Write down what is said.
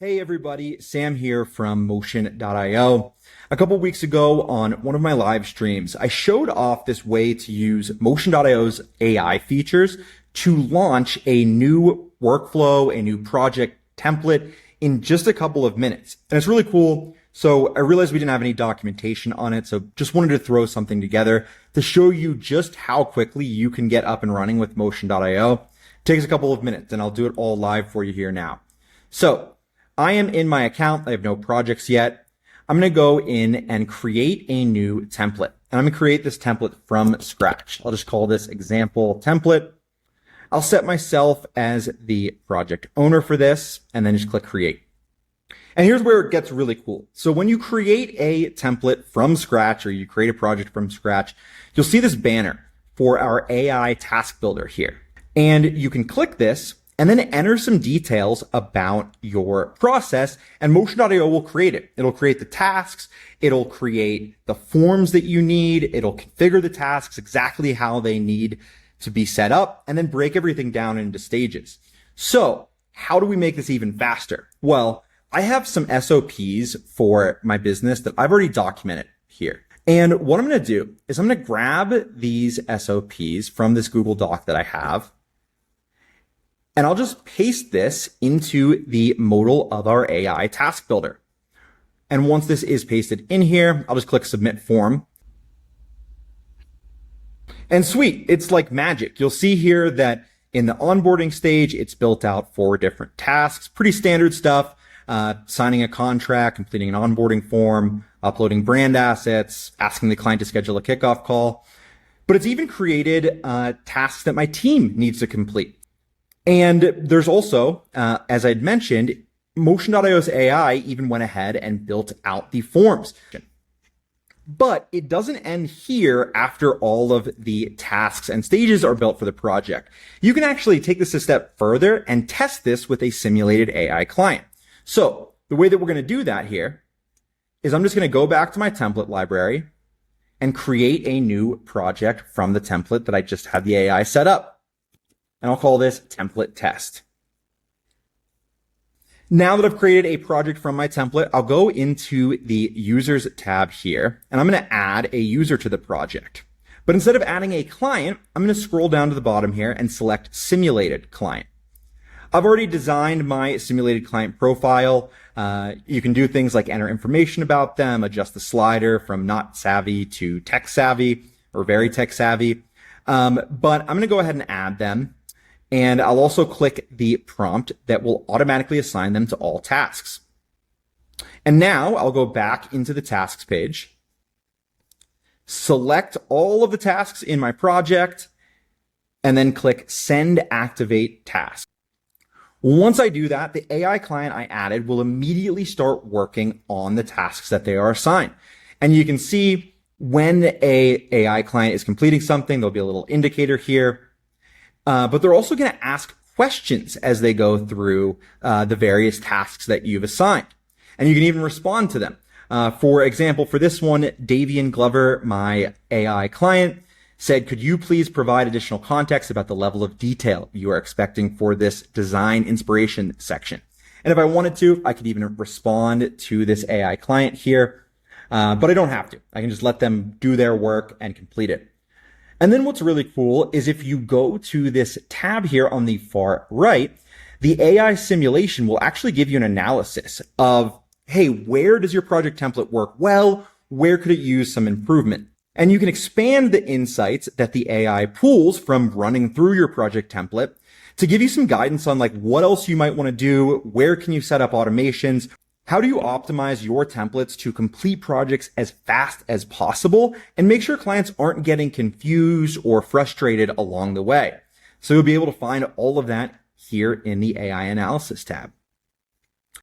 Hey everybody, Sam here from Motion.io. A couple weeks ago on one of my live streams, I showed off this way to use Motion.io's AI features to launch a new workflow, a new project template in just a couple of minutes. And it's really cool. So I realized we didn't have any documentation on it, so just wanted to throw something together to show you just how quickly you can get up and running with Motion.io. It takes a couple of minutes, and I'll do it all live for you here now. So I am in my account. I have no projects yet. I'm going to go in and create a new template. And I'm going to create this template from scratch. I'll just call this example template. I'll set myself as the project owner for this and then just click create. And here's where it gets really cool. So when you create a template from scratch or you create a project from scratch, you'll see this banner for our AI task builder here. And you can click this and then enter some details about your process, and Motion.io will create it. It'll create the tasks. It'll create the forms that you need. It'll configure the tasks exactly how they need to be set up, and then break everything down into stages. So how do we make this even faster? Well, I have some SOPs for my business that I've already documented here. And what I'm going to do is I'm going to grab these SOPs from this Google Doc that I have, and I'll just paste this into the modal of our AI task builder. And once this is pasted in here, I'll just click submit form. And sweet, it's like magic. You'll see here that in the onboarding stage, it's built out 4 different tasks, pretty standard stuff, signing a contract, completing an onboarding form, uploading brand assets, asking the client to schedule a kickoff call. But it's even created tasks that my team needs to complete. And there's also, as I'd mentioned, Motion.io's AI even went ahead and built out the forms. But it doesn't end here after all of the tasks and stages are built for the project. You can actually take this a step further and test this with a simulated AI client. So the way that we're going to do that here is I'm just going to go back to my template library and create a new project from the template that I just had the AI set up. And I'll call this template test. Now that I've created a project from my template, I'll go into the users tab here, and I'm going to add a user to the project. But instead of adding a client, I'm going to scroll down to the bottom here and select simulated client. I've already designed my simulated client profile. You can do things like enter information about them, adjust the slider from not savvy to tech savvy or very tech savvy. But I'm going to go ahead and add them. And I'll also click the prompt that will automatically assign them to all tasks. And now I'll go back into the tasks page, select all of the tasks in my project, and then click send activate task. Once I do that, the AI client I added will immediately start working on the tasks that they are assigned. And you can see when a AI client is completing something, there'll be a little indicator here. But they're also going to ask questions as they go through the various tasks that you've assigned. And you can even respond to them. For example, for this one, Davian Glover, my AI client, said, could you please provide additional context about the level of detail you are expecting for this design inspiration section? And if I wanted to, I could even respond to this AI client here. But I don't have to. I can just let them do their work and complete it. And then what's really cool is if you go to this tab here on the far right, the AI simulation will actually give you an analysis of, hey, where does your project template work well? Where could it use some improvement? And you can expand the insights that the AI pulls from running through your project template to give you some guidance on like what else you might want to do. Where can you set up automations? How do you optimize your templates to complete projects as fast as possible and make sure clients aren't getting confused or frustrated along the way? So you'll be able to find all of that here in the AI analysis tab.